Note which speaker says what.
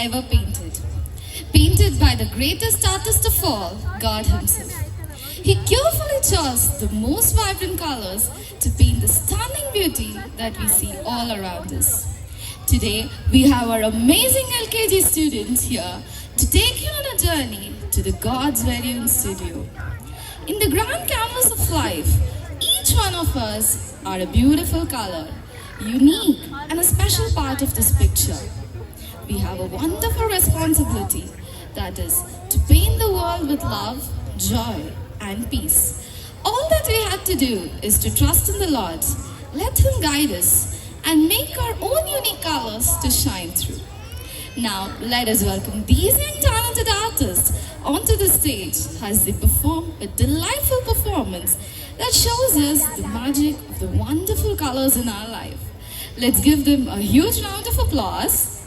Speaker 1: ever painted. Painted by the greatest artist of all, God Himself. He carefully chose the most vibrant colors to paint the stunning beauty that we see all around us. Today, we have our amazing LKG students here to take you on a journey to the God's very own studio. In the grand canvas of life, each one of us are a beautiful color, unique and a special part of this picture. We have a wonderful responsibility, that is, to paint the world with love, joy, and peace. All that we have to do is to trust in the Lord, let Him guide us, and make our own unique colors to shine through. Now, let us welcome these young talented artists onto the stage as they perform a delightful performance that shows us the magic of the wonderful colors in our life. Let's give them a huge round of applause.